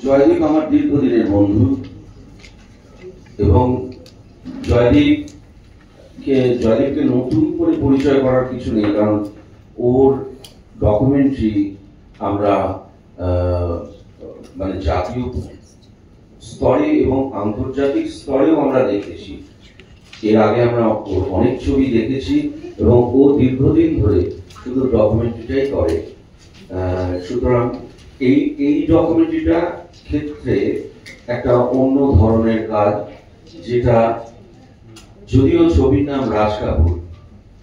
জয়দীপ আমার দীর্ঘদিনের বন্ধু এবং জয়দীপকে নতুন করে পরিচয় করার কিছু নেই, কারণ ওর ডকুমেন্টারি আমরা মানে জাতীয় স্তরে এবং আন্তর্জাতিক স্তরেও আমরা দেখেছি। এর আগে আমরা ওর অনেক ছবি দেখেছি এবং ও দীর্ঘদিন ধরে শুধু ডকুমেন্টারিটাই করে। সুতরাং এই ডকুমেন্টারিটা ক্ষেত্রে একটা অন্য ধরনের কাজ, যেটা যদিও ছবির নাম রাজ কাপুর,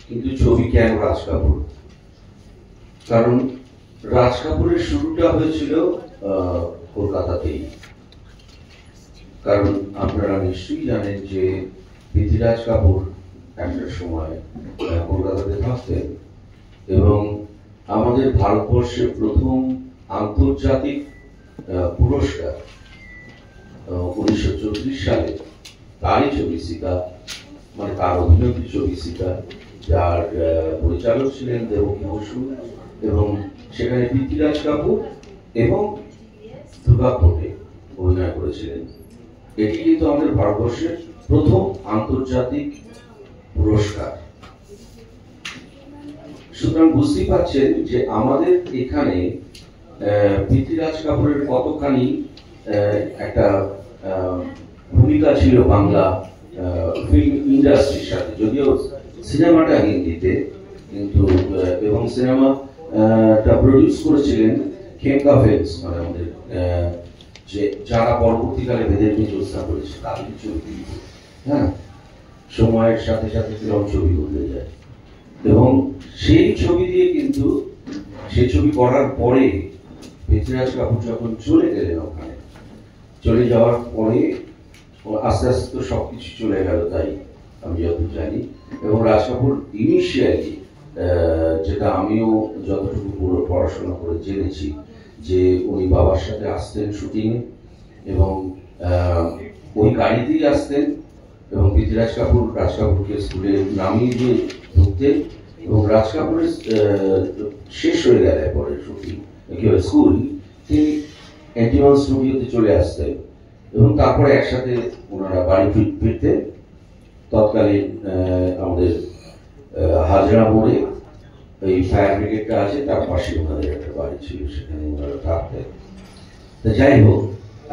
কিন্তু ছবি কেন রাজ কাপুর? কারণ রাজ কাপুরের শুরুটা হয়েছিল কলকাতাতেই। কারণ আপনারা নিশ্চয়ই জানেন যে পৃথ্বীরাজ কাপুর একটা সময় কলকাতাতে থাকতেন এবং আমাদের ভারতবর্ষের প্রথম আন্তর্জাতিক পুরস্কার 1934 সালে তারই ছবি সীতা, মানে তার অভিনীত ছবি সীতা, যার পরিচালক ছিলেন দেবকী বসু, এবং সেখানে পৃথ্বীরাজ কাপুর এবং দুর্গা কোটে অভিনয় করেছিলেন। এটি কিন্তু আমাদের ভারতবর্ষের প্রথম আন্তর্জাতিক পুরস্কার। সুতরাং বুঝতেই পারছেন যে আমাদের এখানে পৃথ্বীরাজ কাপুরের কতখানি একটা ভূমিকা ছিল বাংলা ফিল্ম ইন্ডাস্ট্রির সাথে। যদিও সিনেমাটা হিন্দিতে, কিন্তু এবং সিনেমাটা প্রডিউস করেছিলেন খেমকা ফিল্মস, মানে আমাদের যে যারা পরবর্তীকালে বেদের নিয়ে যোজনা করেছে তাদের ছবি। হ্যাঁ, সময়ের সাথে সাথে কিরকম ছবি বদলে যায়। এবং সেই ছবি দিয়ে কিন্তু সেই ছবি করার পরে পৃথ্বীরাজ কাপুর যখন চলে গেলেন, ওখানে চলে যাওয়ার পরে আস্তে আস্তে তো সবকিছু চলে গেল, তাই আমি যতটুকু জানি। এবং রাজ কাপুর ইনিশিয়ালি, যেটা আমিও যতটুকু পুরো পড়াশোনা করে জেনেছি, যে উনি বাবার সাথে আসতেন শুটিংয়ে এবং ওই গাড়িতেই আসতেন, এবং পৃথ্বীরাজ কাপুর রাজ কাপুরকে স্কুলে নামিয়ে দিয়ে ঢুকতেন, এবং রাজ কাপুরের শেষ হয়ে গেলে পরে শুটিং কি হয় স্কুল, তিনি এন্টিওয়ান স্টুডিওতে চলে আসতেন এবং তারপরে একসাথে ওনারা বাড়ি ফিরতেন। তৎকালীন আমাদের হাজরা মোড়ে এই ফায়ার ব্রিগেডটা আছে, তার পাশে ওনাদের একটা বাড়ি ছিল, সেখানে ওনারা থাকতেন। তা যাই হোক,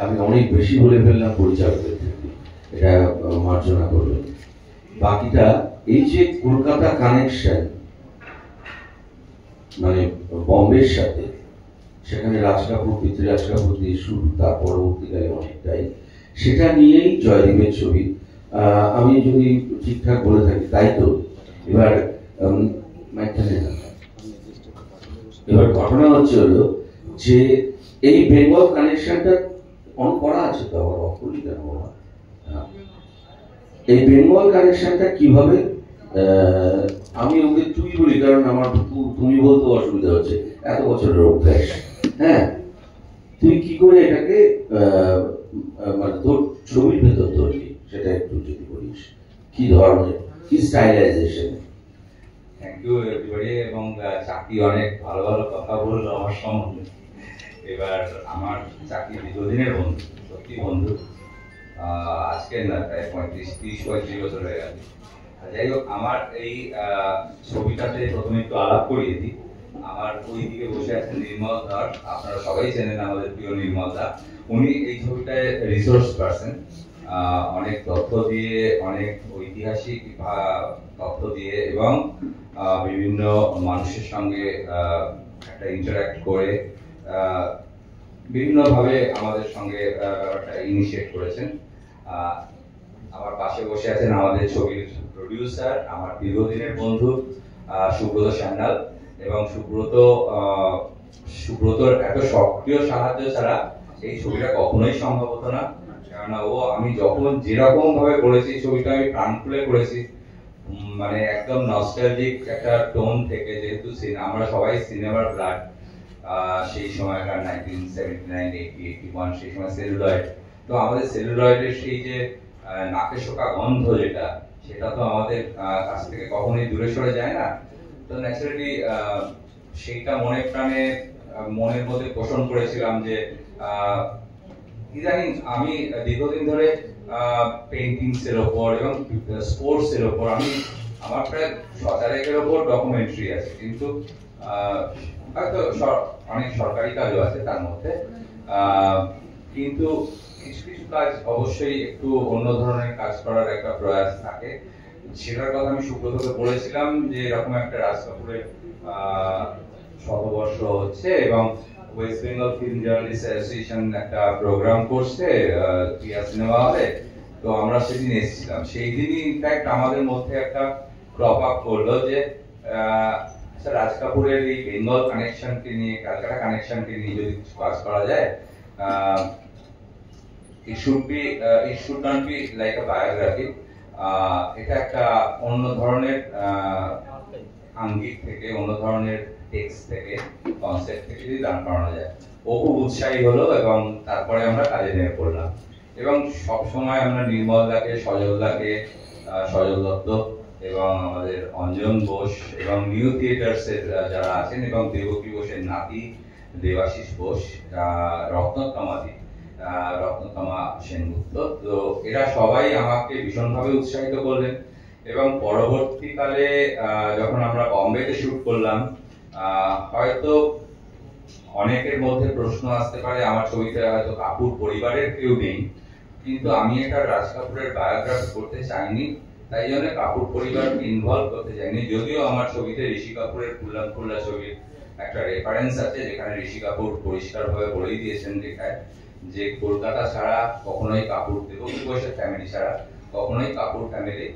আমি অনেক বেশি বলে ফেললাম পরিচালকের থেকে, এটা মার্জনা করবেন। বাকিটা এই যে কলকাতা কানেকশন, মানে বম্বের সাথে, সেখানে রাজ কাপুর পৃথ্বীরাজ কাপুর দিয়ে শুরু, তার পরবর্তীকালে অনেকটাই সেটা নিয়েই জয়দীপের ছবি। আমি যদি ঠিকঠাক বলে থাকি তাই তো। এবার ঘটনা হচ্ছে হলো যে এই বেঙ্গল কানেকশনটা অন করা আছে, তো আবার অফ করি কেন বাবা? এই বেঙ্গল কানেকশনটা কিভাবে, আমি ওকে তুই বলি কারণ আমার তুমি বলতে অসুবিধা হচ্ছে, এত বছরের অভ্যাস। হ্যাঁ, তুই কি করে এটাকে মানে তোর ছবির ভেতর ধরলি, সেটা একটু যদি বলিস, কি ধরনের, কি স্টাইলাইজেশন? Thank you everybody. এবং চাকরি অনেক ভালো ভালো কথা বললো আমার সম্বন্ধে। এবার আমার চাকরি দীর্ঘদিনের বন্ধু, সত্যি বন্ধু, আজকে না প্রায় 35 বছর হয়ে গেছে। যাই হোক, আমার এই ছবিটাতে প্রথমে একটু আলাপ করিয়ে দিই। আমার ওই দিকে বসে আছেন নির্মল ধর, আপনারা সবাই চেনেন আমাদের প্রিয় নির্মল দা। উনি এই ছবিটায় রিসোর্স পার্সন, অনেক তথ্য দিয়ে, অনেক ঐতিহাসিক তথ্য দিয়ে এবং বিভিন্ন মানুষের সঙ্গে একটা ইন্টারঅ্যাক্ট করে বিভিন্নভাবে আমাদের সঙ্গে ব্যাপারটা ইনিশিয়েট করেছেন। আমার পাশে বসে আছেন আমাদের ছবির প্রডিউসার, আমার দীর্ঘদিনের বন্ধু সুব্রত সান্যাল। এবং সুব্রতর এত সক্রিয় সাহায্য ছাড়া এই ছবিটা কখনোই সম্ভব হতো না। কেননা আমি যখন যেরকম ভাবে করেছি ছবিটা, আমি প্রাণ খুলে করেছি, মানে একদম নস্টালজিক একটা টোন থেকে, যেহেতু আমরা সবাই সিনেমার ব্লাড, সেই সময়কার 1979, 80, 81, সেই সময় সেলুলয়েড। তো আমাদের সেলুলয়েডের সেই যে নাকে শোকা গন্ধ, সেটা তো আমাদের কাছ থেকে কখনোই দূরে সরে যায় না। তো ন্যাচারালি সেইটা মনে প্রাণে মনের মধ্যে পোষণ করেছিলাম যে ইদানিং আমি দীর্ঘদিন ধরে পেন্টিংস এর ওপর এবং স্পোর্টস এর ওপর আমার প্রায় 6,000 ওপর ডকুমেন্টারি আছে, কিন্তু হয়তো অনেক সরকারি কাজও আছে তার মধ্যে, কিন্তু কিছু কিছু কাজ অবশ্যই একটু অন্য ধরনের কাজ করার একটা প্রয়াস থাকে। সেটার কথা আমি সুব্রতকে বলেছিলাম যে এরকম একটা রাজ কাপুরের শতবর্ষ হচ্ছে এবং West Bengal film journalist association একটা প্রোগ্রাম করছে প্রিয়া সিনেমা হলে, তো আমরা সেদিন এসেছিলাম। সেই দিনই ইনফ্যাক্ট আমাদের মধ্যে একটা ক্রপ আপ করলো যে রাজ কাপুরের এই বেঙ্গল কানেকশনকে নিয়ে, ক্যালকাটা কানেকশনকে নিয়ে যদি কিছু কাজ করা যায়, it should not be like a biography. এটা একটা অন্য ধরনের আঙ্গিক থেকে, অন্য ধরনের টেক্সট থেকে, কনসেপ্ট থেকে যদি দান করানো যায়। ও খুব উৎসাহী হলো এবং তারপরে আমরা কাজে নেমে পড়লাম এবং সবসময় আমরা নির্মল দাকে, সজল দত্ত এবং আমাদের অঞ্জন বোস এবং নিউ থিয়েটার্স এর যারা আছেন এবং দেবকী বোসের নাতি দেবাশিস বোস, রত্নতমা সেনগুপ্ত, তো এরা সবাই আমাকে ভীষণভাবে উৎসাহিত করলেন এবং পরবর্তীকালে যখন আমরা বম্বেতে শুট করলাম, হয়তো অনেকের মধ্যে প্রশ্ন আসতে পারে আমার ছবিতে হয়তো কাপুর পরিবারের কেউ নেই, কিন্তু আমি একটা রাজ কাপুরের বায়োগ্রাফি করতে চাইনি, তাই জন্য কাপুর পরিবারকে ইনভলভ করতে চাইনি। যদিও আমার ছবিতে ঋষি কাপুরের ফুল্লাম ফুল্লা ছবির একটা রেফারেন্স আছে, যেখানে ঋষি কাপুর পরিষ্কারভাবে বলেই দিয়েছেন লেখায় যে কলকাতা ছাড়া কখনোই কাপুর, দেবকী বোসের ফ্যামিলি ছাড়া কখনোই কাপুর ফ্যামিলি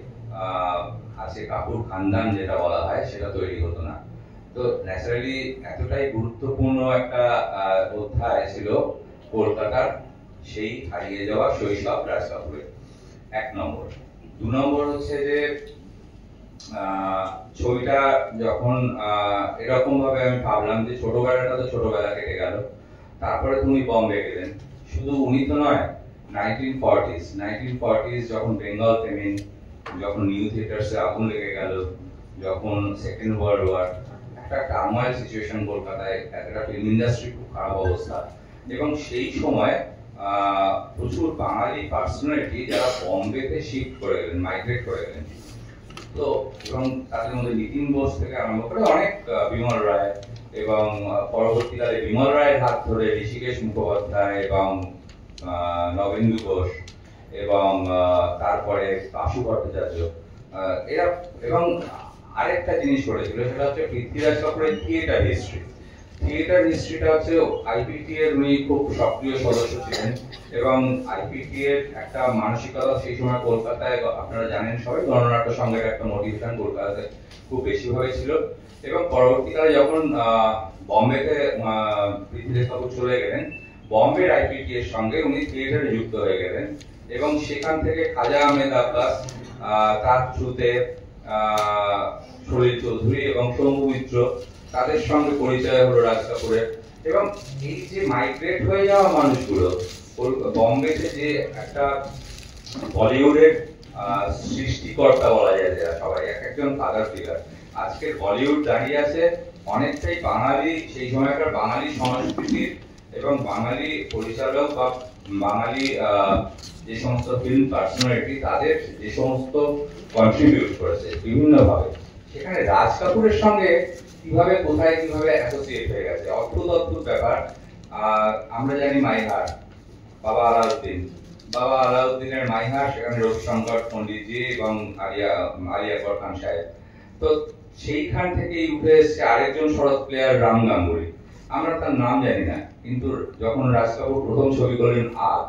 আছে, কাপুর খানদান যেটা বলা হয় সেটা তৈরি হতো না। তো ন্যাচারালি এতটাই গুরুত্বপূর্ণ একটা অধ্যায় ছিল কলকাতার সেই হারিয়ে যাওয়া শৈশব রাজ কাপুরের, 1 নম্বর। 2 নম্বর হচ্ছে যে ছবিটা যখন এরকম ভাবে আমি ভাবলাম যে ছোটবেলাটা তো ছোটবেলা কেটে গেল, তারপরে তুমি বম্বে গেলেন, শুধু উনি তো নয়, 1940s যখন বেঙ্গল ফেমিন, যখন নিউ থিয়েটার্সে আগুন লেগে গেল, যখন সেকেন্ড ওয়ার্ল্ড ওয়ার, একটা টার্মোয়াইল সিচুয়েশন কলকাতায়, একটা ফিল্ম ইন্ডাস্ট্রি খুব খারাপ অবস্থা, এবং সেই সময় প্রচুর বাঙালি পার্সোনালিটি যারা বম্বেতে শিফট করে গেলেন, মাইগ্রেট করে গেলেন, তো এবং তাদের মধ্যে নিতিন বোস থেকে আরম্ভ করে অনেক, বিমল রায়, এবং পরবর্তীকালে বিমল রায়ের হাত ধরে ঋষিকেশ মুখোপাধ্যায় এবং নবেন্দু ঘোষ এবং তারপরে বাসু ভট্টাচার্য, এরা, এবং আরেকটা জিনিস করেছিল সেটা হচ্ছে পৃথ্বীরাজ কাপুরের থিয়েটার হিস্ট্রিটা হচ্ছে আইপিটি এর উনি খুব সক্রিয় সদস্য ছিলেন এবং আইপিটি এর একটা মানসিকতা সেই সময় কলকাতায়, আপনারা জানেন সবাই, গণনাট্য সংঘের একটা মোটিভেশন কলকাতাতে খুব বেশিভাবে ছিল, এবং পরবর্তীকালে যখন বম্বেতে পৃথ্বীরাজ কাপুর চলে গেলেন, বম্বের আইপিটি এর সঙ্গে উনি থিয়েটারে যুক্ত হয়ে গেলেন এবং সেখান থেকে খাজা আহমেদ আব্বাস, তার থ্রুতে সলিল চৌধুরী এবং শম্ভু মিত্র, তাদের সঙ্গে পরিচয় হলো রাজ কাপুরের। এবং এই যে মাইগ্রেট হয়ে যাওয়া মানুষগুলো বম্বেতে, যে একটা বলিউডের সৃষ্টিকর্তা বলা যায় যারা সবাই, এক একজন ফাদার ফিগার, আজকের বলিউড দাঁড়িয়ে আছে অনেকটাই বাঙালি, সেই সময়কার বাঙালি সংস্কৃতির এবং বাঙালি পরিচালক বা বাঙালি যে সমস্ত ফিল্ম পার্সোনালিটি, তাদের যে সমস্ত কন্ট্রিবিউট করেছে বিভিন্নভাবে, সেখানে রাজ কাপুরের সঙ্গে কিভাবে কোথায় কিভাবে অ্যাসোসিয়েট হয়ে গেছে, অদ্ভুত অদ্ভুত ব্যাপার। আমরা জানি মাইহার, বাবা আলাউদ্দিনের মাইহার, সেখানে রবিশঙ্কর পন্ডিতজি এবং আলিয়া আকবর খান সাহেব, তো সেইখান থেকেই উঠে এসছে আরেকজন শরৎ প্লেয়ার রাম গাঙ্গুলি, আমরা তার নাম জানি না, কিন্তু যখন রাজ কাপুর প্রথম ছবি করলেন আগ,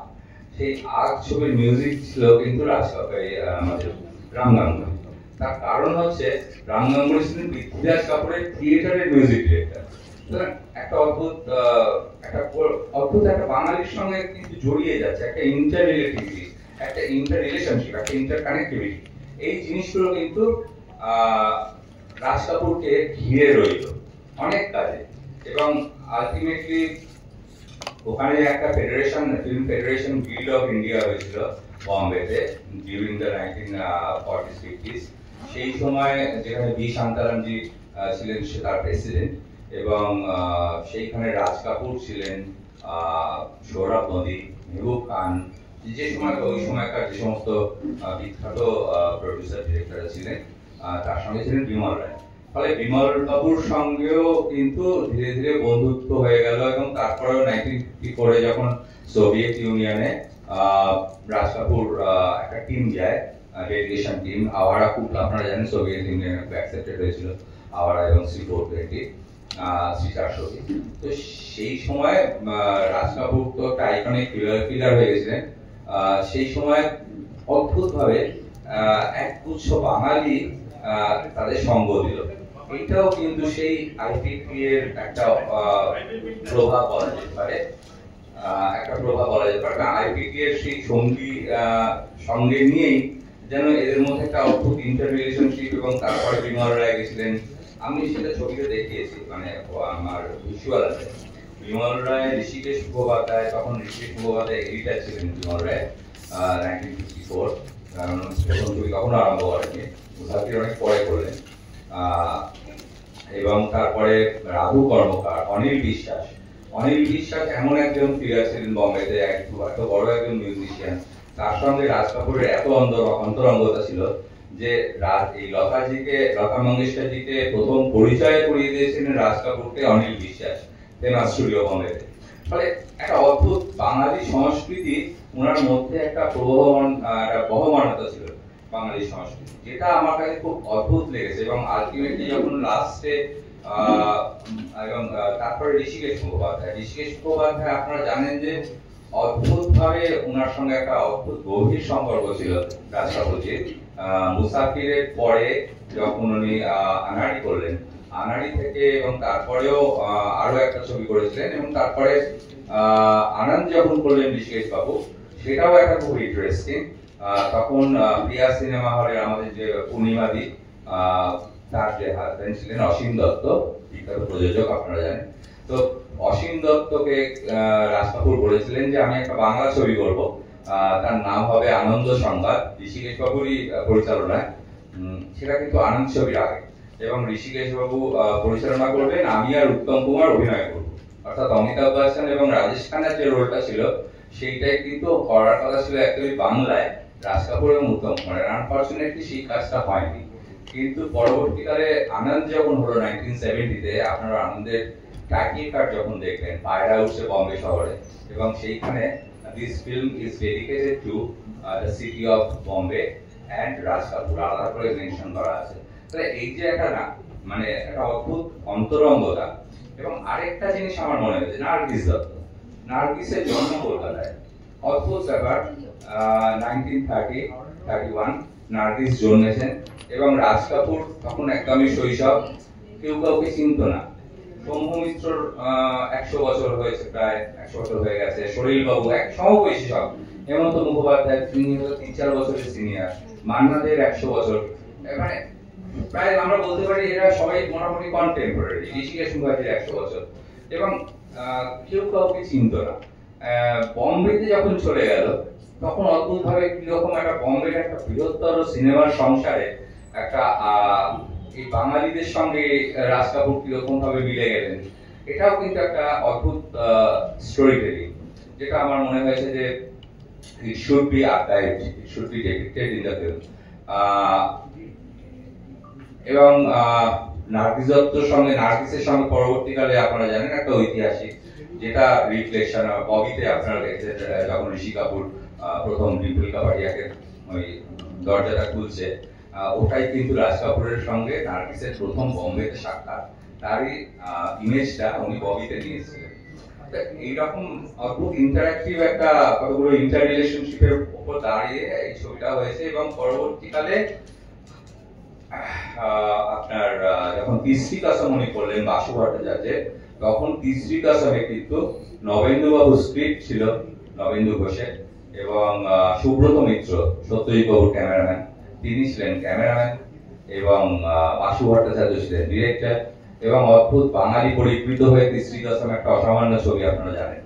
সেই আগ ছবির মিউজিক ছিল কিন্তু রাজ কাপুর, আমাদের রাম গাঙ্গুলি। তার কারণ হচ্ছে রাম গাঙ্গুলি ছিলেন পৃথ্বীরাজ কাপুরের থিয়েটারের মিউজিক ডিরেক্টর। একটা অদ্ভুত একটা বাঙালির সঙ্গে কিন্তু জড়িয়ে যাচ্ছে একটা ইন্টার রিলেটিভিটি, একটা ইন্টার রিলেশনশিপ, একটা ইন্টার কানেক্টিভিটি, এই জিনিসগুলো কিন্তু রাজ কাপুরকে ঘিরে রইল অনেক কাজে, এবং আলটিমেটলি ওখানে একটা film federation guild of India হয়েছিল বম্বেতে ডিউরিং দ্য 1940s-50s। সেই সময় যেখানে বি শান্তারামজি ছিলেন সে তার প্রেসিডেন্ট, এবং সেইখানে রাজ কাপুর ছিলেন, সৌরভ নদী, মেহবুব খান, যে সময় ওই সময়কার যে সমস্ত বিখ্যাত প্রডিউসার ডিরেক্টররা ছিলেন, তার সঙ্গে ছিলেন বিমল রায়। ফলে বিমল বাবুর সঙ্গেও কিন্তু ধীরে ধীরে বন্ধুত্ব হয়ে গেল, এবং তারপরেও 1954 যখন সোভিয়েত ইউনিয়নে রাজ কাপুর একটা টিম যায়, ডেলিগেশন টিম, আওয়ারা খুব আপনারা জানেন সোভিয়েত ইউনিয়নে অ্যাকসেপ্টেড হয়েছিল, আওয়ারা এবং C-420 C-420। তো সেই সময় রাজ কাপুর তো একটা আইকনিক ফিগার হয়ে গেছিলেন। সেই সময় অদ্ভুতভাবে একগুচ্ছ বাঙালি তাদের সঙ্গ দিল। এটাও কিন্তু সেই আইপিপি এর একটা প্রভাব বলা যেতে পারে, আইপিপি এর সেই সঙ্গে নিয়েই যেন এদের মধ্যে একটা অদ্ভুত ইন্টার রিলেশনশিপ। এবং তারপরে বিমল রায় গেছিলেন, আমি সেটা ছবিতে দেখিয়েছি, মানে আমার ভিজুয়াল আছে। বিমল রায়, ঋষিকেশ মুখোপাধ্যায়, তখন ঋষিকেশ মুখোপাধ্যায় এডিটর ছিলেন বিমল রায় 1954, কারণ প্রথম ছবি কখনো আরম্ভ করেনি, মুসাফির অনেক পরে করলেন। এবং তারপরে রাঘু কর্মকার, অনিল বিশ্বাস এমন একজন ফিগার ছিলেন বম্বেতে, এত বড় একজন মিউজিশিয়ান, তার সঙ্গে রাজ কাপুরের এত অন্তরঙ্গতা ছিল যে এই লতা মঙ্গেশকরজিকে প্রথম পরিচয় করিয়ে দিয়েছিলেন রাজ কাপুরকে অনিল বিশ্বাস, ফেমাস স্টুডিও বম্বেতে। ফলে একটা অদ্ভুত বাঙালি সংস্কৃতি ওনার মধ্যে একটা বহমানতা ছিল বাঙালি সংস্কৃতি, যেটা আমার কাছে খুব অদ্ভুত লেগেছে। এবং আলটিমেটলি যখন লাস্টে এবং তারপরে ঋষিকেশ মুখোপাধ্যায় আপনারা জানেন যে অদ্ভুতভাবে ওনার সঙ্গে একটা অদ্ভুত গভীর সম্পর্ক ছিল রাজ কাপুরজির। মুসাফিরের পরে যখন উনি আনাড়ি করলেন, আনাড়ি থেকে এবং তারপরেও আরো একটা ছবি করেছিলেন, এবং তারপরে আনন্দ যখন করলেন ঋষিকেশ বাবু, সেটাও একটা খুব ইন্টারেস্টিং। তখন প্রিয়া সিনেমা হলে আমাদের যে পূর্ণিমাদি, তার যে হাজবেন্ড ছিলেন অসীম দত্ত, বিখ্যাত প্রযোজক আপনারা জানেন। তো অসীম দত্তকে রাজ কাপুর বলেছিলেন যে আমি একটা বাংলা ছবি করব, তার নাম হবে আনন্দ সংবাদ, ঋষিকেশ বাবুরই পরিচালনায়। সেটা কিন্তু আনন্দ ছবির আগে, এবং ঋষিকেশ বাবু পরিচালনা করবেন, আমি আর উত্তম কুমার অভিনয় করব। অর্থাৎ অমিতাভ বচ্চন এবং রাজেশ খান্নার যে রোলটা ছিল সেইটাই কিন্তু করার কথা ছিল অ্যাকচুয়ালি বাংলায়, রাজ কাপুর এবং উত্তম কুমারের। আনফরচুনেটলি সেই কাজটা হয়নি। কিন্তু পরবর্তীকালে আনন্দ যখন হলো 1970-তে, আপনারা আনন্দের টাইটেল কার্ড যখন দেখলেন, পায়রা উঠছে বম্বে শহরে, এবং সেইখানে this film is dedicated to the city of Bombay and Raj Kapoor আলাদা করে মেনশন করা আছে। তাহলে এই যে একটা মানে একটা অদ্ভুত অন্তরঙ্গতা। এবং আরেকটা জিনিস আমার মনে হয়েছে, নার্গিসের জন্ম কলকাতায়, অদ্ভুত ব্যাপার। 1931 নার্গিস জন্মেছেন, এবং রাজ কাপুর তখন একদমই শৈশব, কেউ কাউকে চিনত না। শম্ভু মিত্রর 100 বছর হয়েছে, প্রায় 100 বছর হয়ে গেছে। সলিল বাবু এক সমবয়সী সব, হেমন্ত মুখোপাধ্যায় তিনি 3-4 বছরের সিনিয়র, মান্নাদের 100 বছর, মানে প্রায় আমরা বলতে পারি এরা সবাই মোটামুটি কন্টেম্পোরারি। ঋষিকেশ মুখার্জির 100 বছর, এবং কেউ কাউকে চিনত না। বম্বেতে যখন চলে গেল, তখন অদ্ভুত ভাবে কিরকম একটা বম্বের একটা বৃহত্তর সিনেমার সংসারে একটা এই বাঙালিদের সঙ্গে রাজ কাপুর কিরকম ভাবে মিলে গেলেন, এটাও কিন্তু একটা অদ্ভুত স্টোরি টেলিং, যেটা আমার মনে হয়েছে যে it should be archived, it should be depicted in the film. এবং নার্গিসের সঙ্গে পরবর্তীকালে আপনারা জানেন একটা ঐতিহাসিক, যেটা রিফ্লেকশন ববিতে আপনারা দেখছেন, যখন ঋষি কাপুর প্রথম ডিম্পল কাপাডিয়াকে ওই দরজাটা খুলছে, ওটাই কিন্তু রাজ কাপুরের সঙ্গে নার্গিসের প্রথম বম্বেতে সাক্ষাৎ, তারই ইমেজটা উনি ববিতে নিয়েছিলেন। এইরকম অদ্ভুত ইন্টারঅ্যাক্টিভ একটা কতগুলো ইন্টার রিলেশনশিপের উপর দাঁড়িয়ে এই ছবিটা হয়েছে। এবং পরবর্তীকালে আপনার যখন তিসরি কাসম উনি করলেন বাসু ভট্টাচার্যের, তখন তিসরি কাসমে কিন্তু নবেন্দু বাবু স্ক্রিপ্ট ছিল, নবেন্দু ঘোষের, এবং সুব্রত মিত্র সত্যজিৎ বাবুর ক্যামেরাম্যান, তিনি ছিলেন ক্যামেরাম্যান, এবং বাসু ভট্টাচার্য ছিলেন ডিরেক্টর। এবং অদ্ভুত বাঙালি পরিকৃত হয়ে তিসরি কাসম একটা অসামান্য ছবি, আপনারা জানেন,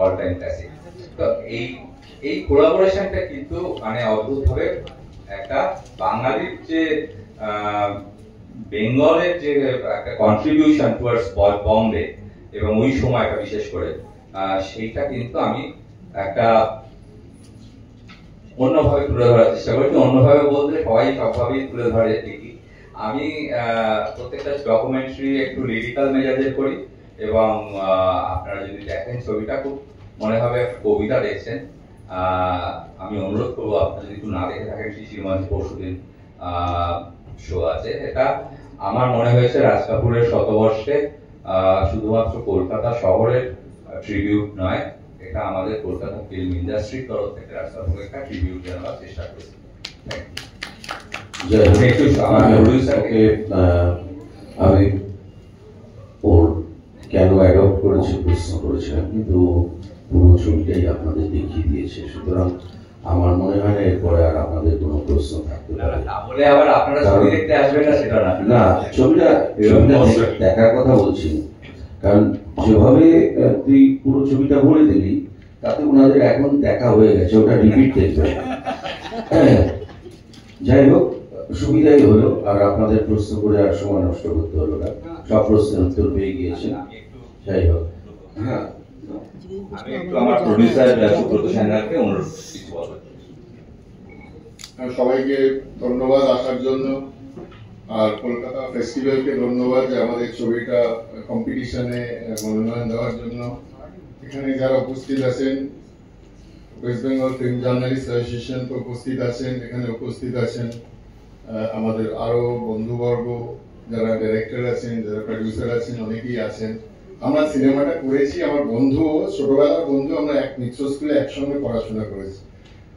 অল টাইম ক্লাসিক। তো এই কোলাবোরেশনটা কিন্তু মানে অদ্ভুত ভাবে একটা বাঙালির যে বেঙ্গলের যে একটা কন্ট্রিবিউশন টুয়ার্ডস বম্বে, এবং ওই সময়টা বিশেষ করে সেইটা কিন্তু আমি একটা অন্যভাবে তুলে ধরার চেষ্টা করছি। অন্যভাবে বলতে সবাই সবভাবেই তুলে ধরে ঠিকই। আমি প্রত্যেকটা ডকুমেন্টারি একটু লিরিক্যাল মেজাজের করি, এবং আপনারা যদি দেখেন ছবিটা খুব মনে হবে কবিতা দেখছেন। আমি অনুরোধ করবো আপনারা যদি একটু না দেখে থাকেন, শিশির মঞ্চে পরশুদিন শো আছে। এটা আমার মনে হয়েছে রাজ কাপুরের শতবর্ষে শুধুমাত্র কলকাতা শহরের ট্রিবিউট নয়, এটা আমাদের কলকাতা ফিল্ম ইন্ডাস্ট্রির তরফ থেকে রাজ কাপুরকে একটা ট্রিবিউট জানাবার চেষ্টা করেছি। আমি ওর কেন অ্যাডপ্ট করেছি প্রশ্ন করেছিলাম, কিন্তু পুরো ছবিটাই আপনাদের দেখিয়ে দিয়েছে, সুতরাং আমার মনে হয় না এরপরে আর আপনাদের কোনো প্রশ্ন থাকতে পারে। তাহলে আবার আপনারা ছবি দেখতে আসবেন না সেটা না, না ছবিটা দেখার কথা বলছি, কারণ যেভাবে তুই পুরো ছবিটা বলে দিলি তাতে ওনাদের এখন দেখা হয়ে গেছে, ওটা রিপিট দেখবে। যাই হোক, সুবিধাই হলো, আর আপনাদের প্রশ্ন করে আর সময় নষ্ট করতে হলো না, সব প্রশ্নের উত্তর পেয়ে গিয়েছেন। যাই হোক, হ্যাঁ আমি একটু আমার প্রোডিউসার সুব্রত সান্যালকে অনুরোধ কিছু বলবো। সবাইকে ধন্যবাদ আসার জন্য, আর কলকাতা ফেস্টিভ্যালকে ধন্যবাদ যে আমাদের ছবিটা কম্পিটিশনে মনোনয়ন দেওয়ার জন্য। এখানে যারা উপস্থিত আছেন, West Bengal film journalist association উপস্থিত আছেন, এখানে উপস্থিত আছেন আমাদের আরো বন্ধুবর্গ, যারা ডাইরেক্টর আছেন, যারা প্রডিউসার আছেন, অনেকেই আছেন। আমরা সিনেমাটা করেছি, আমার বন্ধু, ছোটবেলার বন্ধু, আমরা এক মিত্র স্কুলে একসঙ্গে পড়াশোনা করেছি,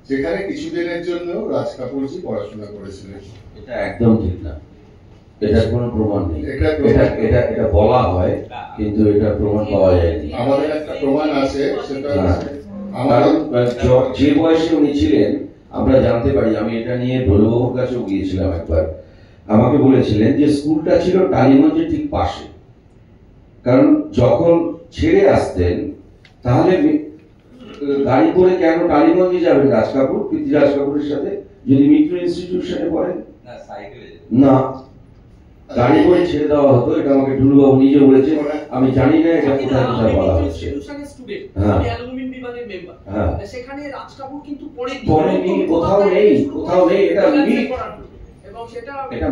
যেখানে কিছুদিনের জন্য রাজ কাপুরজি পড়াশোনা করেছিলেন। এটা একদম ঠিক না, এটার কোনো প্রমাণ নেই। এটা বলা হয়, কিন্তু এটা প্রমাণ পাওয়া যায়নি। আমাদের একটা প্রমাণ আছে, সেটা যে বয়সে উনি ছিলেন আমরা জানতে পারি। আমি এটা নিয়ে ধনুবাবুর কাছেও গিয়েছিলাম একবার, আমাকে বলেছিলেন যে স্কুলটা ছিল টালিগঞ্জের ঠিক পাশে, কারণ যখন ছেড়ে আসতেন তাহলে গাড়ি করে কেন টালিগঞ্জে যাবেন রাজ কাপুর, পৃথ্বীরাজ কাপুরের সাথে, যদি মিত্র ইনস্টিটিউশনে পড়েন? না, গাড়ি করে ছেড়ে দেওয়া হতো। এটা আমাকে ধনুবাবু নিজে বলেছে, আমি জানি না এটা কোথায় কোথায় বলা হচ্ছে। সেখানে রাজ কাপুর কিন্তু পড়েনি, কোথাও নেই, কোথাও নেই, এটা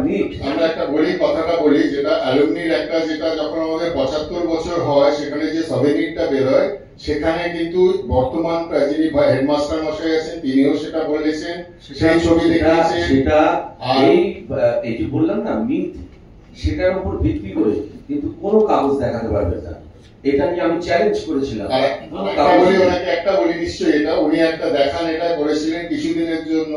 মিথ। আমরা একটা কথাটা বলি, যেটা অ্যালুমনির একটা, যেটা যখন আমাদের 75 বছর হয় সেখানে যে সভেনিরটা বেরোয়, সেখানে কিন্তু বর্তমান যিনি হেডমাস্টার মশাই আছেন তিনিও সেটা বলেছেন, সেই ছবি দেখিয়েছেন। সেটা এই যে বললাম না মিথ, সেটার উপর ভিত্তি করে কিন্তু কোনো কাগজ দেখাতে পারবে না। এটা নিয়ে আমি চ্যালেঞ্জ করেছিলাম। একটা বলি নিশ্চয়ই, এটা উনি একটা দেখান, এটা করেছিলেন কিছুদিনের জন্য।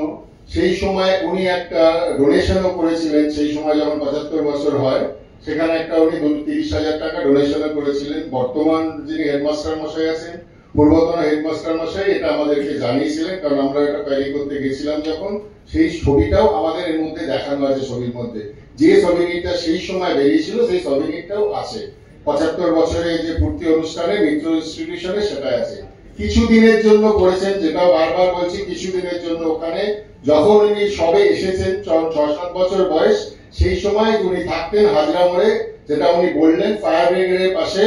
সেই সময় উনি একটা ডোনেশনও করেছিলেন, সেই সময় যখন 75 বছর হয়, সেখানে একটা উনি 30,000 টাকা ডোনেশনও করেছিলেন। বর্তমান যিনি হেডমাস্টার মশাই আছেন, পূর্বতন হেডমাস্টার মশাই এটা আমাদেরকে জানিয়েছিলেন, কারণ আমরা এটা তৈরি করতে গেছিলাম যখন, সেই ছবিটাও আমাদের এর মধ্যে দেখানো আছে। ছবির মধ্যে যে সবিনিটা সেই সময় বেরিয়েছিল, সেই সবিনিটাও আছে। 75 বছরে যে পূর্তি অনুষ্ঠানে মিত্র ইনস্টিটিউশনে সেটা আছে। কিছুদিনের জন্য করেছেন, যেটা বারবার বলছি, কিছুদিনের জন্য ওখানে যখন উনি সবে এসেছেন 6-7 বছর বয়স, সেই সময় উনি থাকতেন হাজরা মোড়ে, যেটা উনি বললেন ফায়ার ব্রিগেডের পাশে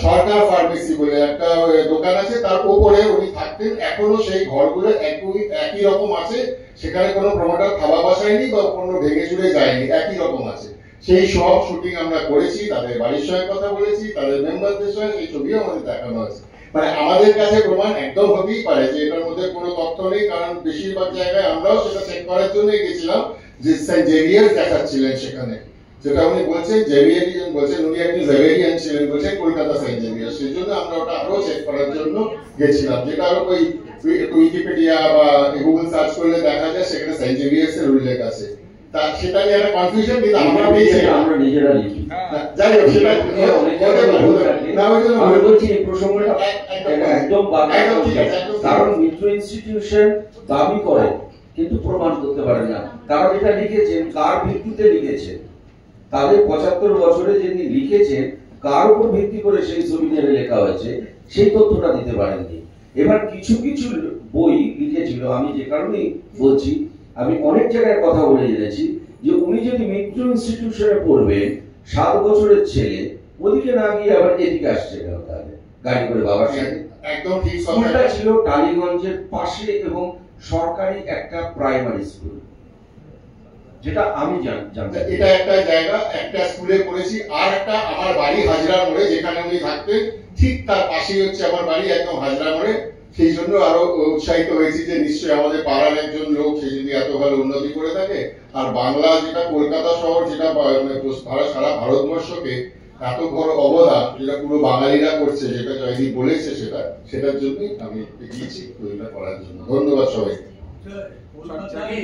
সরকার ফার্মেসি বলে একটা দোকান আছে, তার উপরে উনি থাকতেন। এখনো সেই ঘরগুলো একই রকম আছে, সেখানে কোনো প্রমোটার থাবা বসায়নি বা কোনো ভেঙে চুরে যায়নি, একই রকম আছে। সেই সব শুটিং আমরা করেছি, তাদের বাড়ির সঙ্গে কথা বলেছি, তাদের মেম্বারদের সঙ্গে, সেই ছবিও আমাদের দেখানো আছে। মানে আমাদের কাছে প্রমাণ একদম হতেই পারে যে এটার মধ্যে কোনো তথ্য নেই, কারণ বেশিরভাগ জায়গায় আমরাও সেটা চেক করার জন্য গেছিলাম, যে সেন্ট জেভিয়ার দেখাচ্ছিলেন সেখানে, যেটা উনি বলছেন জেভিয়ারিয়ান, বলছেন উনি একজন জেভিয়ারিয়ান ছিলেন, বলছেন কলকাতা সেন্ট জেভিয়ার। সেই জন্য আমরা ওটা আরো চেক করার জন্য গেছিলাম, যেটা আরো ওই উইকিপিডিয়া বা গুগল সার্চ করলে দেখা যায় সেখানে সেন্ট জেভিয়ার্স এর উল্লেখ আছে। তা সেটা নিয়ে একটা কনফিউশন, কিন্তু আমরা পেয়েছি, আমরা নিজেরা লিখি। যাই হোক, সেটা আমি বলছি এই প্রসঙ্গটা একদম কারণ মিত্র ইনস্টিটিউশন দাবি করে কিন্তু প্রমাণ করতে পারে না। কারণ এটা লিখেছেন, কার ভিত্তিতে লিখেছেন, তাদের 75 বছরে যিনি লিখেছেন কার উপর ভিত্তি করে সেই ছবিটারে লেখা হয়েছে, সেই তথ্যটা দিতে পারেননি। এবার কিছু কিছু বই লিখেছিল, আমি যে কারণে বলছি, আমি অনেক জায়গায় কথা বলে জেনেছি যে উনি যদি মিত্র ইনস্টিটিউশনে পড়বেন, 7 বছরের ছেলে ওদিকে না গিয়ে আবার এদিকে আসছে কেন? তাহলে গাড়ি করে বাবার সাথে। একদম ঠিক স্কুলটা কথা। ছিল টালিগঞ্জের পাশে এবং সরকারি একটা প্রাইমারি স্কুল, যেটা আমি জানতাম। এটা একটা জায়গা, একটা স্কুলে পড়েছি, আর একটা আমার বাড়ি হাজরা মোড়ে, যেখানে উনি থাকতেন ঠিক তার পাশেই হচ্ছে আমার বাড়ি, একদম হাজরা মোড়ে। সেই জন্য আরো উৎসাহিত হয়েছি যে নিশ্চয়ই আমাদের পাড়ার একজন লোক, সে যদি এত ভালো উন্নতি করে থাকে। আর বাংলা যেটা কলকাতা শহর, যেটা সারা ভারতবর্ষকে এত বড় অবদান, যেটা পুরো বাঙালিরা করছে, যেটা জয়দীপ বলেছে, সেটার জন্যই আমি এগিয়েছি ওইটা করার জন্য। ধন্যবাদ সবাই। কলকাতায়